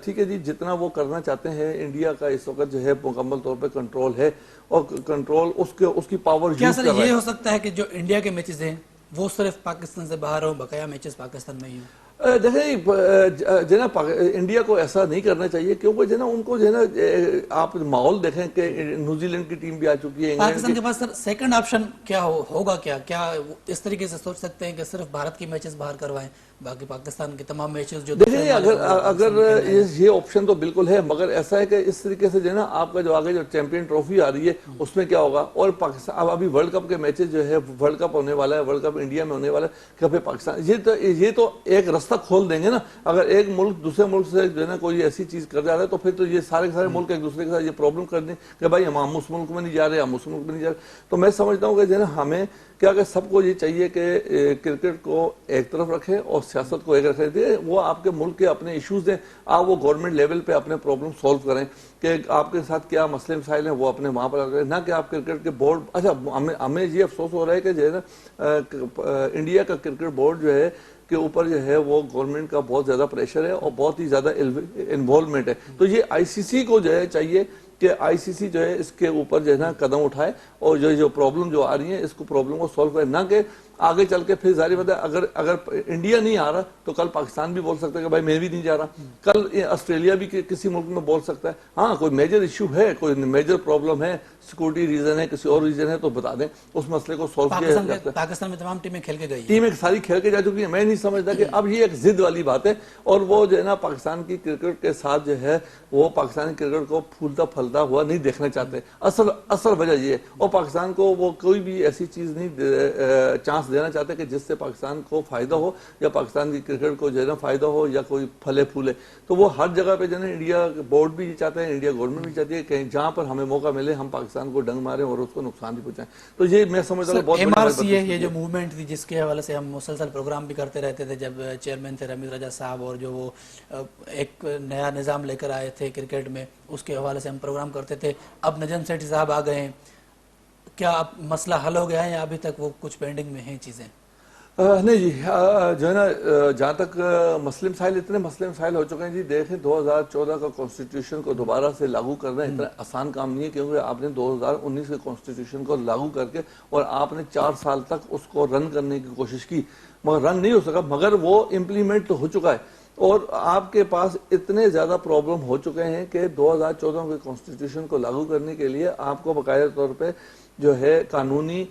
ٹھیک ہے جی جتنا وہ کرنا چاہتے ہیں, انڈیا کا اس وقت جو ہے مکمل طور پہ کنٹرول ہے, اور کنٹرول اس کی پاور کیا یوز سر کر رہا ہے. یہ ہو سکتا ہے کہ جو انڈیا کے میچز ہیں وہ صرف پاکستان سے باہر ہوں, بقیہ میچز پاکستان میں ہی ہوں؟ دیکھیں جو ہے نا انڈیا کو ایسا نہیں کرنا چاہیے, کیونکہ جو ہے نا ان کو جو ہے نا آپ ماحول دیکھیں کہ نیوزی لینڈ کی ٹیم بھی آ چکی ہے. پاکستان کے پاس سر سیکنڈ آپشن کیا ہوگا؟ کیا اس طریقے سے سوچ سکتے ہیں کہ صرف بھارت کی میچز باہر کروائیں, باقی پاکستان کے تمام میچز جو دیکھیں اگر یہ آپشن تو بالکل ہے, مگر ایسا ہے کہ اس طریقے سے جو ہے نا آپ کا جو آگے جو چیمپئن ٹرافی آ رہی ہے اس میں کیا ہوگا, اور پاکستان ابھی ورلڈ کپ کے میچز جو ہے ورلڈ کپ ہونے والا ہے, ورلڈ کپ انڈیا میں ہونے والا ہے, کہ پاکستان یہ تو ایک رسم رستہ کھول دیں گے نا. اگر ایک ملک دوسرے ملک سے جو ہے نا کوئی ایسی چیز کر جا رہا ہے تو پھر تو یہ سارے کے سارے ملک ایک دوسرے کے ساتھ یہ پرابلم کر دیں کہ بھائی ہم اس ملک میں نہیں جا رہے, ہم اس ملک میں نہیں جا رہے. تو میں سمجھتا ہوں کہ جو ہے نا ہمیں کیا کہ سب کو یہ چاہیے کہ کرکٹ کو ایک طرف رکھیں اور سیاست کو ایک رکھیں. وہ آپ کے ملک کے اپنے ایشوز ہیں, آپ وہ گورنمنٹ لیول پہ اپنے پرابلم سولو کریں کہ آپ کے ساتھ کیا مسئلے مسائل ہیں وہ اپنے وہاں پر کریں, نہ کہ آپ کرکٹ کے بورڈ. اچھا ہمیں یہ افسوس ہو رہا ہے کہ جو ہے نا انڈیا کا کرکٹ بورڈ جو ہے کے اوپر جو ہے وہ گورنمنٹ کا بہت زیادہ پریشر ہے اور بہت ہی زیادہ انوالومنٹ ہے. تو یہ آئی سی سی کو جو ہے چاہیے کہ آئی سی سی جو ہے اس کے اوپر جو ہے نا قدم اٹھائے اور جو پرابلم جو آ رہی ہیں اس کو پرابلم کو سولو کرے, نہ کہ آگے چل کے پھر ظاہر بات ہے اگر انڈیا نہیں آ رہا تو کل پاکستان بھی بول سکتا ہے کہ بھائی میں بھی نہیں جا رہا, کل آسٹریلیا بھی کسی ملک میں بول سکتا ہے. ہاں کوئی میجر ایشو ہے, کوئی میجر پرابلم ہے, سیکورٹی ریزن ہے, کسی اور ریزن ہے تو بتا دیں, اس مسئلے کو سولو کیا جا سکتا ہے. پاکستان میں تمام ٹیمیں کھیل کے گئی ہیں, ٹیمیں ساری کھیل کے جا چکی ہیں. میں نہیں سمجھتا کہ اب یہ ایک ضد والی بات ہے اور وہ جو ہے نا پاکستان کی کرکٹ کے ساتھ جو ہے وہ پاکستانی کرکٹ کو پھولتا پھلتا ہوا نہیں دیکھنا چاہتے. اصل وجہ یہ ہے, اور پاکستان کو وہ کوئی بھی ایسی چیز نہیں چانس دینا چاہتے کہ جس سے پاکستان کو فائدہ ہو یا پاکستان کی کرکٹ کو جو ہے نا فائدہ ہو یا کوئی پھلے پھولے. تو وہ ہر جگہ پہ جو ہے نا انڈیا بورڈ بھی چاہتے ہیں, انڈیا گورنمنٹ بھی چاہتی ہے کہ جہاں پر ہمیں موقع ملے ہم پاکستان کو ڈنگ ماریں اور اس کو نقصان بھی پہنچائیں. تو یہ میں سمجھتا ہوں بہت ایم آر سی ہے یہ جو موومنٹ تھی جس کے حوالے سے ہم مسلسل پروگرام بھی کرتے رہتے تھے جب چیئرمین تھے رمیز رجا صاحب, اور جو وہ ایک نیا نظام لے کر آئے تھے کرکٹ میں اس کے حوالے سے ہم پروگرام کرتے تھے. اب نجم سیٹھی صاحب آ گئے ہیں, کیا اب مسئلہ حل ہو گیا ہے یا ابھی تک وہ کچھ پینڈنگ میں ہیں چیزیں؟ نہیں جی, جو ہے نا جہاں تک مسئلے مسائل ہو چکے ہیں جی. دیکھیں 2014 کا کانسٹیٹیوشن کو دوبارہ سے لاگو کرنا اتنا آسان کام نہیں ہے, کیونکہ آپ نے 2019 کے کانسٹیٹیوشن کو لاگو کر کے اور آپ نے 4 سال تک اس کو رن کرنے کی کوشش کی مگر رن نہیں ہو سکا, مگر وہ امپلیمنٹ تو ہو چکا ہے. اور آپ کے پاس اتنے زیادہ پرابلم ہو چکے ہیں کہ 2014 کے کانسٹیٹیوشن کو لاگو کرنے کے لیے آپ کو باقاعدہ طور پہ جو ہے قانونی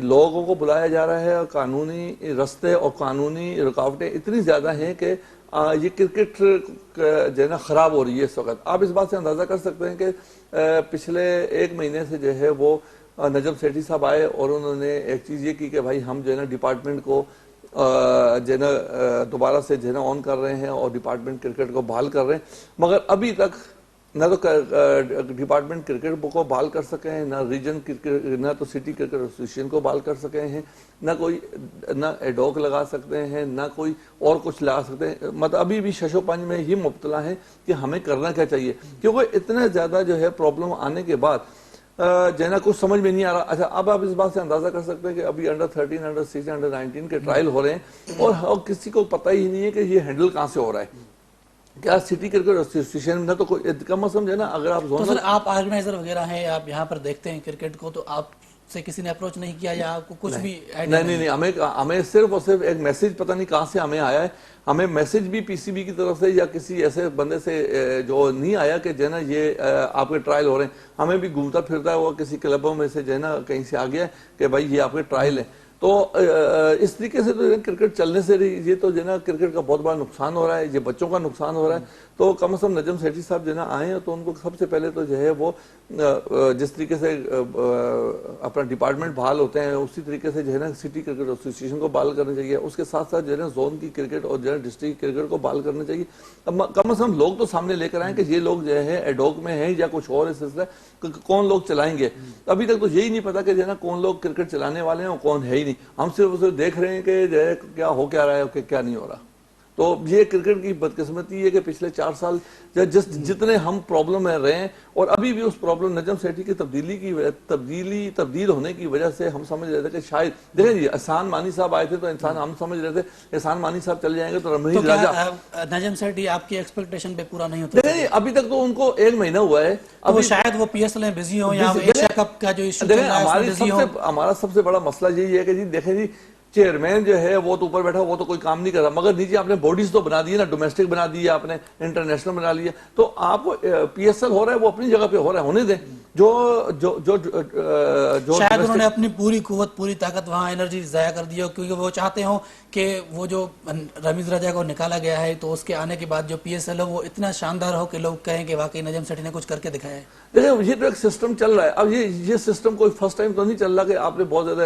لوگوں کو بلایا جا رہا ہے, اور قانونی رستے اور قانونی رکاوٹیں اتنی زیادہ ہیں کہ یہ کرکٹ جو ہے نا خراب ہو رہی ہے اس وقت. آپ اس بات سے اندازہ کر سکتے ہیں کہ پچھلے 1 مہینے سے جو ہے وہ نجم سیٹھی صاحب آئے اور انہوں نے ایک چیز یہ کی کہ بھائی ہم جو ہے نا ڈپارٹمنٹ کو جو ہے نا دوبارہ سے جو ہے نا آن کر رہے ہیں اور ڈپارٹمنٹ کرکٹ کو بحال کر رہے ہیں, مگر ابھی تک نہ تو ڈپارٹمنٹ کرکٹ کو بحال کر سکے ہیں, نہ ریجن کرکٹ, نہ تو سٹی کرکٹ ایسوسیشن کو بحال کر سکے ہیں, نہ ایڈوک لگا سکتے ہیں, نہ کوئی اور کچھ لگا سکتے ہیں. مطلب ابھی بھی شش و پنج میں یہ مبتلا ہیں کہ ہمیں کرنا کیا چاہیے, کیونکہ اتنے زیادہ جو ہے پرابلم آنے کے بعد جو ہے نا کچھ سمجھ میں نہیں آ رہا. اچھا اب آپ اس بات سے اندازہ کر سکتے ہیں کہ ابھی انڈر 13, انڈر 16, انڈر 19 کے ٹرائل ہو رہے ہیں اور کسی کو پتہ ہی نہیں ہے کہ یہ ہینڈل کہاں سے ہو رہا ہے. کیا سٹی کرکٹ ایسوسیشن میں تو کوئی کم از کم جو ہے نا اگر آپ تو سر آپ آرگنائزر وغیرہ ہیں, آپ یہاں پر دیکھتے ہیں کرکٹ کو, تو آپ سے کسی نے اپروچ نہیں کیا یا آپ کو کچھ بھی نہیں, ہمیں صرف اور صرف ایک میسج پتہ نہیں کہاں سے ہمیں آیا ہے. ہمیں میسج بھی پی سی بی کی طرف سے یا کسی ایسے بندے سے جو نہیں آیا کہ جو ہے نا یہ آپ کے ٹرائل ہو رہے ہیں. ہمیں بھی گھومتا پھرتا ہے وہ کسی کلبوں میں سے جو ہے نا کہیں سے آ گیا کہ بھائی یہ آپ کے ٹرائل ہیں. تو اس طریقے سے تو کرکٹ چلنے سے یہ تو جو ہے نا کرکٹ کا بہت بڑا نقصان ہو رہا ہے, یہ بچوں کا نقصان ہو رہا ہے. تو کم از کم نجم سیٹھی صاحب جو ہے نا آئے ہیں تو ان کو سب سے پہلے تو جو ہے وہ جس طریقے سے اپنا ڈپارٹمنٹ بحال ہوتے ہیں اسی طریقے سے جو ہے نا سٹی کرکٹ ایسوسیشن کو بحال کرنا چاہیے. اس کے ساتھ ساتھ جو ہے نا زون کی کرکٹ اور جو ہے ڈسٹرکٹ کرکٹ کو بحال کرنا چاہیے. کم از کم لوگ تو سامنے لے کر آئیں کہ یہ لوگ جو ہے ایڈوک میں ہیں یا کچھ اور سلسلہ کون لوگ چلائیں گے. ابھی تک تو یہی نہیں پتا کہ جو ہے نا کون لوگ کرکٹ چلانے والے ہیں اور کون ہے ہی نہیں. ہم صرف دیکھ رہے ہیں کہ جو ہے کیا ہو کیا رہا ہے اور کیا نہیں ہو رہا. تو یہ کرکٹ کی بدقسمتی ہے کہ پچھلے 4 سال جتنے ہم پرابلم میں رہے ہیں اور ابھی بھی اس پرابلم نجم سیٹھی کی تبدیل ہونے کی وجہ سے ہم سمجھ رہے تھے کہ شاید دیکھیں جی احسان مانی صاحب آئے تھے تو ہم سمجھ رہے تھے احسان مانی صاحب چلے جائیں گے تو رمیز راجہ. نجم سیٹھی آپ کی ایکسپیکٹیشن پہ پورا نہیں ہوتا. دیکھیں ابھی تک تو ان کو 1 مہینہ ہوا ہے, ابھی شاید وہ پی ایس ایل میں بزی ہوں یا ایشیا کپ کا جو ایشو چل رہا ہے بزی ہوں. ہمارا سب سے بڑا مسئلہ یہی ہے کہ جی دیکھیں جی چیئرمین جو ہے وہ تو اوپر بیٹھا وہ تو کوئی کام نہیں کر رہا, مگر نیچے آپ نے باڈیز تو بنا دی ہے نا, ڈومیسٹک بنا دی ہے آپ نے, انٹرنیشنل بنا لیا. تو آپ پی ایس ایل ہو رہا ہے وہ اپنی جگہ پہ ہو رہا ہے, ہونے دیں. جو جو جو جو شاید انہوں نے اپنی پوری قوت پوری طاقت وہاں انرجی ضائع کر دی ہو کیونکہ وہ چاہتے ہوں کہ وہ جو رمیز رجا کو نکالا گیا ہے تو اس کے آنے کے بعد جو پی ایس ایل ہو وہ اتنا شاندار ہو کہ لوگ کہیں کہ واقعی نجم سیٹھی نے کچھ کر کے دکھایا ہے. دیکھیں یہ تو ایک سسٹم چل رہا ہے. اب یہ سسٹم کوئی فرسٹ ٹائم تو نہیں چل رہا کہ آپ نے بہت زیادہ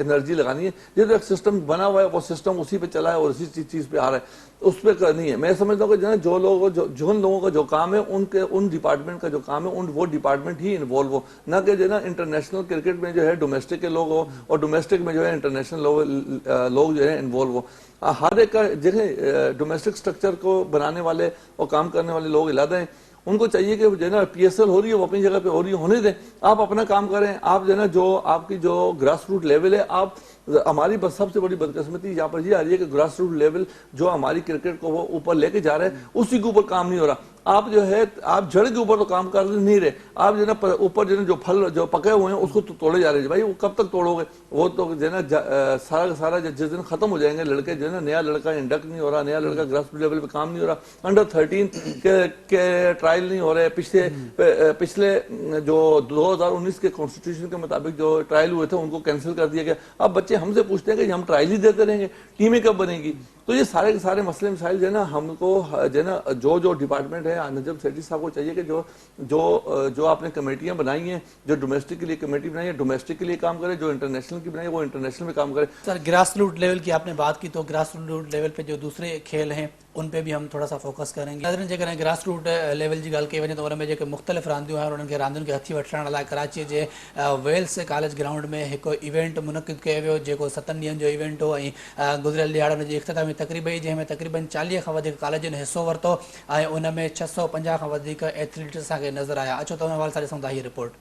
انرجی لگانی ہے. یہ تو ایک سسٹم بنا ہوا ہے, وہ سسٹم اسی پہ چلا ہے اور اسی چیز پہ آ رہا ہے, اس پہ نہیں ہے. میں سمجھتا ہوں کہ جو لوگوں کا جو کام ہے ان ڈپارٹمنٹ کا جو کام ہے وہ ڈپارٹمنٹ ہی انوالو ہو, نہ کہ جو ہے نا انٹرنیشنل کرکٹ میں جو ہے ڈومیسٹک کے لوگ ہو اور ڈومیسٹک میں جو ہے انٹرنیشنل لوگ جو ہے انوالو ہو. ہر ایک کا جگہ ڈومیسٹک سٹرکچر کو بنانے والے اور کام کرنے والے لوگ علیحدہ ہیں. ان کو چاہیے کہ جو ہے نا پی ایس ایل ہو رہی ہے وہ اپنی جگہ پہ ہو رہی ہے, ہونے دیں, آپ اپنا کام کریں. آپ جو ہے نا جو آپ کی جو گراس روٹ لیول ہے, آپ ہماری بس سب سے بڑی بدقسمتی یہاں پر یہ آ رہی ہے کہ گراس روٹ لیول جو ہماری کرکٹ کو وہ اوپر لے کے جا رہے ہیں اسی کے اوپر کام نہیں ہو رہا. آپ جو ہے آپ جڑ کے اوپر تو کام کر نہیں رہے, آپ جو ہے نا اوپر جو ہے جو پھل جو پکے ہوئے ہیں اس کو تو توڑے جا رہے ہیں. بھائی وہ کب تک توڑو گے؟ وہ تو جو ہے نا سارا کا سارا جس دن ختم ہو جائیں گے لڑکے جو ہے نا, نیا لڑکا انڈکٹ نہیں ہو رہا, نیا لڑکا گراس روٹ لیول پہ کام نہیں ہو رہا, انڈر 13 کے ٹرائل نہیں ہو رہے. پچھلے جو 2019 کے کانسٹیٹیوشن کے مطابق جو ٹرائل ہوئے تھے ان کو کینسل کر دیا گیا. اب بچے ہم سے پوچھتے ہیں کہ ہم ٹرائل ہی دیتے رہیں گے, ٹیمیں کب بنیں گی؟ تو یہ سارے کے سارے مسئلے مسائل جو ہے نا ہم کو جو ہے نا جو ڈپارٹمنٹ ہے نجم سیٹھی صاحب کو چاہیے کہ جو آپ نے کمیٹیاں بنائی ہیں, جو ڈومیسٹک کے لیے کمیٹی بنائی ہے ڈومیسٹک کے لیے کام کرے, جو انٹرنیشنل کی بنائی ہے وہ انٹرنیشنل میں کام کرے. سر گراس روٹ لیول کی آپ نے بات کی تو گراس روٹ لیول پہ جو دوسرے کھیل ہیں ان پہ بھی ہم تھوڑا سا فوکس کریں گے. ناظرین جے گراس روٹ لیول کی گل کئی وجہ تو میں جو مختلف راندیوں ہیں اور ان کے راندیوں کے ہتھی وٹھण लाइ कराची जे वेल्स कॉलेज ग्राउंड में एक इवेंट मुनक़िद कयो वियो जेको 7 ॾींहंनि जो इवेंट हो ऐं गुज़िरियल ॾियारनि जी इख़्तितामी तक़रीब हुई जंहिंमें तक़रीबन 40 खां वधीक कॉलेजनि हिसो वरितो ऐं उन में 650 खां वधीक एथलीट असांखे नज़र आया. अचो तव्हां हवाले सां ॾिसूं था हीअ रिपोर्ट.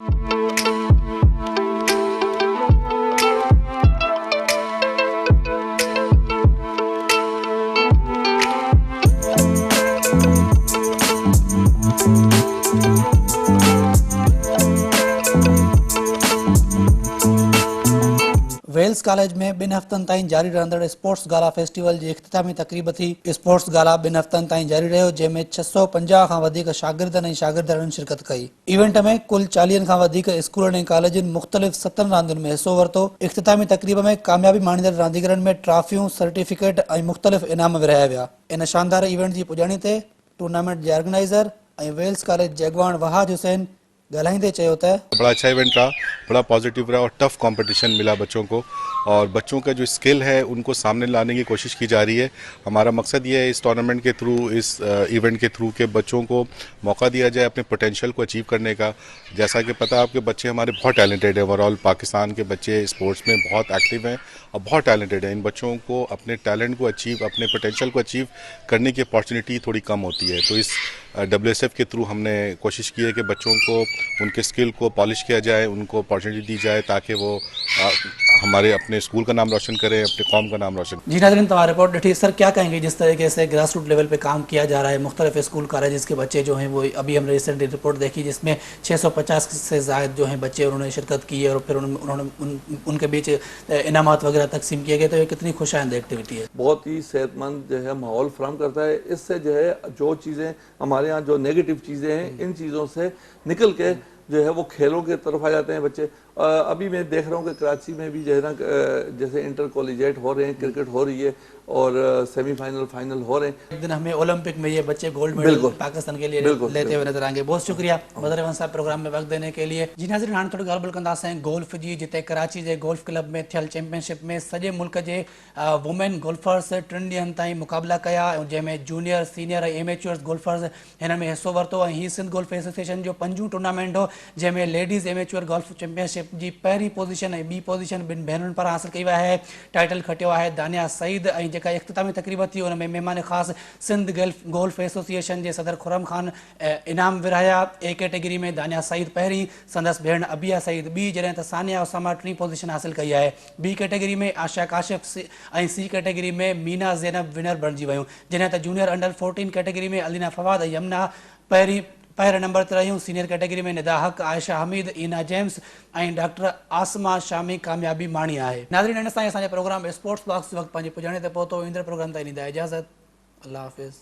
वेल्स कॉलेज में 2 हफ़्तनि ताईं जारी रहंदड़ स्पोर्ट्स गाला फेस्टिवल जी इख़्तितामी तक़रीब थी. स्पोर्ट्स गाला 2 हफ़्तनि ताईं जारी रहियो जंहिंमें 650 खां वधीक शागिर्दनि ऐं शागिर्दनि शिरकत कई. इवेंट में कुल 40 खां वधीक स्कूलनि ऐं कॉलेजनि मुख़्तलिफ़ 7 रांदियुनि में हिसो वरितो. इख़्तितामी तक़रीब में कामयाबी माणींदड़ रांदीगरनि में ट्रॉफियूं, सर्टिफिकेट ऐं मुख़्तलिफ़ इनाम विरहाया विया. इन शानदार इवेंट जी पुॼाणी ते टूर्नामेंट जे ऑर्गेनाइज़र ऐं वेल्स कॉलेज जे अॻवान वहाद हुसैन ॻाल्हाईंदे चयो त बड़ा अच्छा इवेंट रहा, बड़ा पॉजिटिव रहा और टफ कंपटीशन मिला बच्चों को, और बच्चों का जो स्किल है उनको सामने लाने की कोशिश की जा रही है. हमारा मकसद ये है इस टूर्नामेंट के थ्रू, इस इवेंट के थ्रू के बच्चों को मौका दिया जाए अपने पोटेंशियल को अचीव करने का. जैसा कि पता है आपके बच्चे हमारे बहुत टैलेंटेड है, ओवरऑल पाकिस्तान के बच्चे स्पोर्ट्स में बहुत एक्टिव हैं और बहुत टैलेंटेड हैं. इन बच्चों को अपने टैलेंट को अचीव, अपने पोटेंशियल को अचीव करने की अपॉर्चुनिटी थोड़ी कम होती है. तो इस WSF के थ्रू हमने कोशिश की है कि बच्चों को उनके स्किल को पॉलिश किया जाए, उनको अपॉर्चुनिटी दी जाए ताकि वो हमारे अपने स्कूल का नाम रोशन करें, अपने कौम का नाम रोशन करें. जी नाज़रीन तमाम रिपोर्ट ॾिठी. सर क्या कहेंगे जिस तरीके से ग्रास रूट लेवल पे काम किया जा रहा है, मुख्तलिफ स्कूल कॉलेजेस के बच्चे जो हैं वो अभी हमने रिसेंटली रिपोर्ट देखी जिसमें 650 से ज़ायद जो हैं बच्चे उन्होंने शिरकत की है और फिर उन्होंने उनके बीच इनामात वगैरह तकसीम किए गए. तो ये कितनी खुशाइंद एक्टिविटी है, बहुत ही सेहतमंद जो है माहौल फराहम करता है. इससे जो है जो चीज़ें हमारे यहाँ जो नेगेटिव चीज़ें हैं इन चीज़ों से निकल के जो है वो खेलों की तरफ आ जाते हैं बच्चे. अभी मैं देख रहा हूँ कि कराची में भी जो है ना जैसे इंटर कॉलेजिएट हो रहे हैं, क्रिकेट हो रही है और सेमीफाइनल फाइनल हो रहे हैं. एक दिन हमें ओलंपिक में ये बच्चे गोल्ड मेडल पाकिस्तान के लिए लेते हुए नजर आएंगे. बहुत शुक्रिया बदर अहमद साहब प्रोग्राम में वक्त देने के लिए. जी नाज़रीन हाणे थोड़ी ॻाल्हि कंदासीं गोल्फ जी, जिते कराची जे गोल्फ क्लब में थियल चैंपियनशिप में सॼे मुल्क जे वुमेन गोल्फर्स 3 ॾींहंनि ताईं मुक़ाबला कया, जंहिंमें जूनियर, सीनियर ऐं एमेच्योर्स गोल्फर्स हिन में हिसो वरितो. ऐं हीअ सिंध गोल्फ एसोसिएशन जो 5 टूर्नामेंट हो जंहिंमें लेडीज़ एमेच्योर गोल्फ चैंपियनशिप जी पहिरीं पोजीशन ऐं ॿी पोजीशन ॿिनि भेनरुनि पारां हासिल कई वई आहे. टाइटल खटियो आहे दानिया सईद ऐं जेका इख़्तितामी तक़रीब थी उन में महिमान ख़ासि सिंध गोल्फ एसोसिएशन जे सदर खुरम ख़ान इनाम विरहाया. ए कैटेगरी में दानिया सईद पहिरीं, संदसि भेण अबिया सईद ॿी, जॾहिं त सानिया उसामा 3 पोजीशन हासिल कई आहे. बी कैटेगरी में आशा काशिफ ऐं सी कैटेगरी में मीना ज़ैनब विनर बणिजी वियूं, जॾहिं त जूनियर अंडर 14 कैटेगरी में अलीना फवाद ऐं यमुना पहिरें नंबर ते रहियूं. सीनियर कैटेगरी में निदा हक़, आयशा हमीद, ईना जेम्स ऐं डॉक्टर आसमा शामी कामयाबी माणी आहे. नाज़रीन हिन सां असांजे प्रोग्राम स्पोर्ट्स बॉक्स वक़्तु पंहिंजे पुॼाणे ते पहुतो. ईंदड़ प्रोग्राम ताईं ॾींदा इजाज़त. अल्लाह हाफ़िज़.